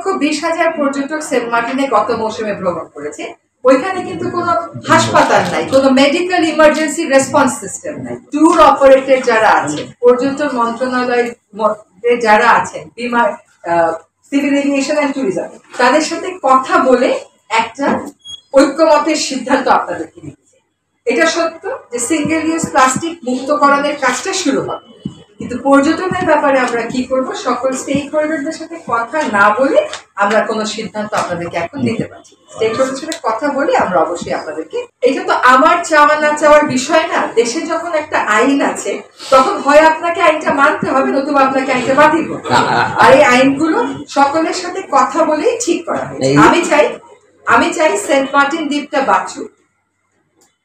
2,20,000 পর্যটক সেন্ট মার্টিনে গত মৌসুমে ভ্রমণ করেছে। ওইখানে কিন্তু কোনো হাসপাতাল নাই, কোনো মেডিকেল ইমার্জেন্সি রেসপন্স সিস্টেম নাই। ট্যুর অপারেটর যারা আছে, পর্যটন মন্ত্রণালয় যারা আছেন, বিমান, সিভিল এভিয়েশন এন্ড ট্যুরিজম, তাদের সাথে কথা বলে একটা ঐক্যমতের সিদ্ধান্ত আপনাদেরকে নিচ্ছে। এটা সত্য যে সিঙ্গেল ইউজ প্লাস্টিক মুক্তকরণের কাজটা শুরু হবে, কিন্তু পর্যটনের ব্যাপারে আমরা কি করব, সকল স্টেক হোল্ডারদের সাথে কথা না বলে আমরা কোনো সিদ্ধান্ত আপনাদেরকে এখন দিতে পারছি। স্টেক হোল্ডারের সাথে কথা বলে আমরা অবশ্যই আপনাদেরকে, এটা তো আমার চাওয়া না চাওয়ার বিষয় না। দেশে যখন একটা আইন আছে তখন হয় আপনাকে আইনটা মানতে হবে, নতুবা আপনাকে আইনটা বাতিল করতে হবে। আর এই আইনগুলো সকলের সাথে কথা বলেই ঠিক করা হয়েছে। আমি চাই সেন্ট মার্টিন দ্বীপটা বাঁচুক,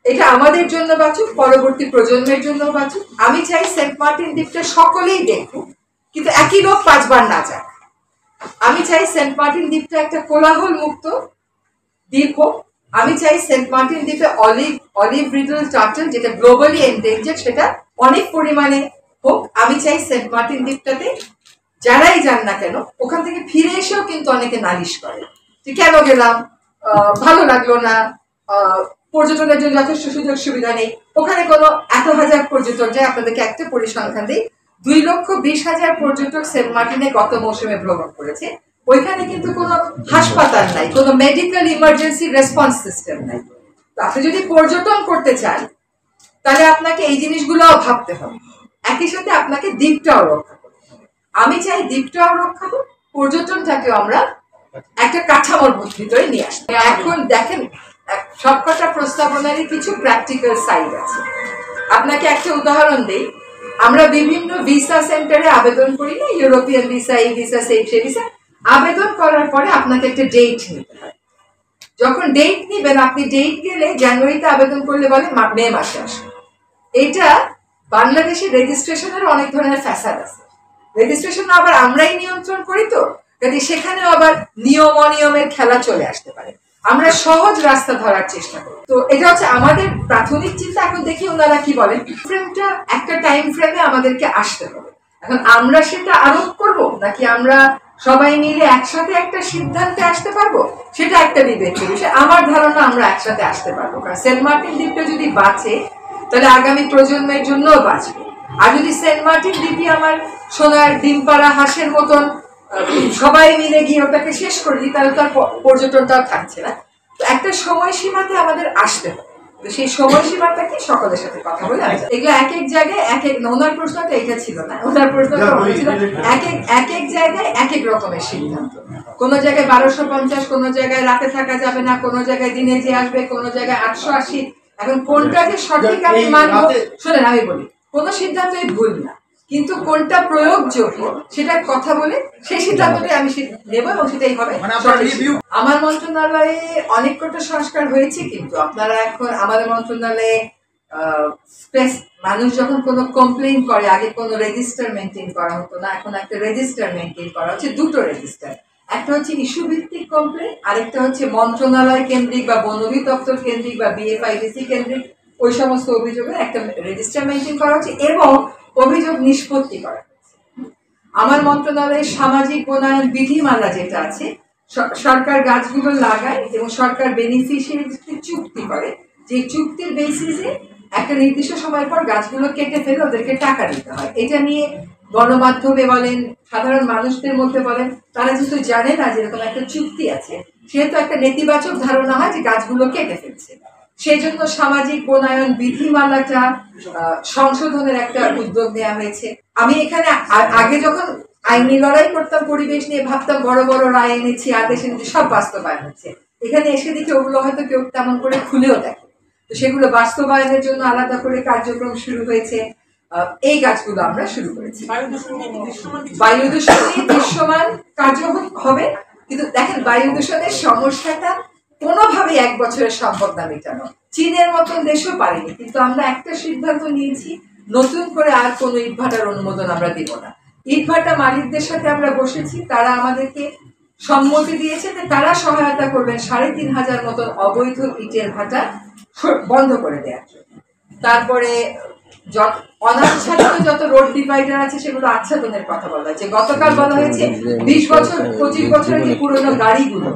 এটা আমাদের জন্য বাঁচুক, পরবর্তী প্রজন্মের জন্য বাঁচুক। আমি চাই সেন্ট মার্টিন দ্বীপটা সকলেই দেখুক, কিন্তু একই লোক 5 বার না যাক। আমি চাই সেন্ট মার্টিন দ্বীপটা একটা কোলাহল মুক্ত দ্বীপ হোক। আমি চাই সেন্ট মার্টিন দ্বীপে অলিভ রিডল টার্টল, যেটা গ্লোবালি এন্ডেঞ্জার্ড, সেটা অনেক পরিমাণে হোক। আমি চাই সেন্ট মার্টিন দ্বীপটাতে যারাই যান না কেন, ওখান থেকে ফিরে এসেও কিন্তু অনেকে নালিশ করে যে কেন গেলাম, ভালো লাগলো না, পর্যটনের জন্য যথেষ্ট সুযোগ সুবিধা নেই। ওখানে কোনো এত হাজার পর্যটক যায়, আপনাদেরকে একটা পরিসংখ্যান দিই, 2,20,000 পর্যটক সেন্ট মার্টিনে গত মৌসুমে ভ্রমণ করেছে। ওইখানে কিন্তু কোনো হাসপাতাল নাই, কোনো মেডিকেল ইমার্জেন্সি রেসপন্স সিস্টেম নাই। তো আপনি যদি পর্যটন করতে চান তাহলে আপনাকে এই জিনিসগুলোও ভাবতে হবে, একই সাথে আপনাকে দ্বীপটাও রক্ষা করতে হবে। আমি চাই দ্বীপটাও রক্ষা হোক, পর্যটনটাকেও আমরা একটা কাঠামোর ভিতরে নিয়ে আসবো। এখন দেখেন, সবকটা প্রস্তাবনারই কিছু প্র্যাকটিক্যাল সাইড আছে। আপনাকে একটা উদাহরণ দেই, আমরা বিভিন্ন ভিসা সেন্টারে আবেদন করি না, ইউরোপিয়ান ভিসা, এই ভিসা, সেই ভিসা। আবেদন করার পরে আপনাকে একটা ডেট নিতে হয়। যখন ডেট নিবেন, আপনি ডেট গেলে জানুয়ারিতে আবেদন করলে বলে মে মাসে আসবে। এটা বাংলাদেশের রেজিস্ট্রেশনের অনেক ধরনের ফ্যাসাদ আছে। রেজিস্ট্রেশন আবার আমরাই নিয়ন্ত্রণ করি, তো কাজে সেখানেও আবার নিয়ম অনিয়মের খেলা চলে আসতে পারে। আমরা সহজ রাস্তা ধরার চেষ্টা করি। তো এটা হচ্ছে আমাদের প্রাথমিক চিন্তা। এখন দেখি ওনারা কি বলেন। ফ্রেমটা একটা টাইম ফ্রেমে আমাদেরকে আসতে হবে। এখন আমরা সেটা আরোপ করব নাকি আমরা সবাই মিলে একসাথে একটা সিদ্ধান্তে আসতে পারবো, সেটা একটা বিবেচ্য বিষয়। আমার ধারণা আমরা একসাথে আসতে পারবো, কারণ সেন্ট মার্টিন দ্বীপটা যদি বাঁচে তাহলে আগামী প্রজন্মের জন্যও বাঁচবে। আর যদি সেন্ট মার্টিন দ্বীপই আমার সোনার ডিম পাড়া হাঁসের মতন সবাই মিলে গিয়ে ওটাকে শেষ করে দিই, তাহলে তার পর্যটনটাও থাকছে না। তো একটা সময়সীমাতে আমাদের আসতে হবে। তো সেই সময়সীমাটা কি, সকলের সাথে কথা বলে এগুলো এক এক জায়গায় এক এক, ওনার প্রশ্নটা এটা ছিল না, ওনার প্রশ্নটা ছিল এক এক জায়গায় এক এক রকমের সিদ্ধান্ত। কোন জায়গায় 1250, কোন জায়গায় রাতে থাকা যাবে না, কোন জায়গায় দিনে যে আসবে, কোন জায়গায় 880। এখন কোনটা যে সঠিক আমি মানবো, শোনেন আমি বলি, কোন সিদ্ধান্তই ভুল না, কিন্তু কোনটা প্রয়োগযোগ্য সেটা কথা বলে সেই সিদ্ধান্তটাই আমি নেব এবং সেটাই হবে। আমার মন্ত্রণালয়ে অনেক কটা সংস্কার হয়েছে, কিন্তু আপনারা এখন আমাদের মন্ত্রণালয়ে মানুষ যখন কোনো কমপ্লেইন করে, আগে কোনো রেজিস্টার মেনটেন করা হতো না, এখন একটা রেজিস্টার মেনটেন করা হচ্ছে, দুটো রেজিস্টার। একটা হচ্ছে ইস্যু ভিত্তিক কমপ্লেইন, আরেকটা হচ্ছে মন্ত্রণালয় কেন্দ্রিক বা বন অধিদপ্তর কেন্দ্রিক বা বিএফআইডিসি কেন্দ্রিক ওই সমস্ত অভিযোগের একটা রেজিস্টার মেনটেন করা হচ্ছে এবং অভিযোগ নিষ্পত্তি করা হচ্ছে। আমার মন্ত্রণালয়ের সামাজিক বনায়ন বিধিমালা যেটা আছে, সরকার গাছগুলো লাগায় এবং সরকার বেনিফিশিয়ারিকে চুক্তি করে, যে চুক্তির বেসিসে একটা নির্দিষ্ট সময় পর গাছগুলো কেটে ফেলে ওদেরকে টাকা দিতে হয়। এটা নিয়ে গণমাধ্যমে বলেন, সাধারণ মানুষদের মধ্যে বলেন, তারা যেহেতু জানে না যেরকম একটা চুক্তি আছে, সেহেতু একটা নেতিবাচক ধারণা হয় যে গাছগুলো কেটে ফেলছে। সেই জন্য সামাজিক বনায়ন বিধিমালাটা সংশোধনের একটা উদ্যোগ নেওয়া হয়েছে। আমি এখানে আগে যখন আইনি লড়াই করতাম পরিবেশ নিয়ে, ভাবতাম বড় বড় রায় এনেছি, আদেশ এনেছি, সব বাস্তবায়ন হচ্ছে। এখানে এসে দেখি ওগুলো হয়তো কেউ তেমন করে খুলেও দেখে। তো সেগুলো বাস্তবায়নের জন্য আলাদা করে কার্যক্রম শুরু হয়েছে। এই কাজগুলো আমরা শুরু করেছি। বায়ু দূষণ নিয়ে দৃশ্যমান কার্য হবে, কিন্তু দেখেন বায়ু দূষণের সমস্যাটা কোনোভাবে এক বছরের সম্ভব না মেটানো। চীনের মতন দেশও পারেনি, কিন্তু আমরা একটা সিদ্ধান্ত নিয়েছি, নতুন করে আর কোনো ইটভাটার অনুমোদন আমরা দিব না। ইটভাটা মালিকদের সাথে আমরা বসেছি, তারা আমাদেরকে সম্মতি দিয়েছে যে তারা সহায়তা করবেন 3,500 মতন অবৈধ ইটের ভাটা বন্ধ করে দেওয়ার জন্য। তারপরে অনাচ্ছাদিত যত রোড ডিভাইডার আছে সেগুলো আচ্ছাদনের কথা বলা হয়েছে। গতকাল বলা হয়েছে 20 বছর 25 বছরের যে পুরনো গাড়িগুলো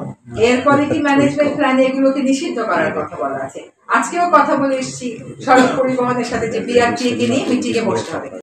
এর কোয়ালিটি ম্যানেজমেন্ট প্ল্যানে এগুলোকে নিষিদ্ধ করার কথা বলা আছে। আজকেও কথা বলে এসেছি সড়ক পরিবহনের সাথে যে বিআরটিএ কে নিয়ে মিটিং এ বসতে হবে।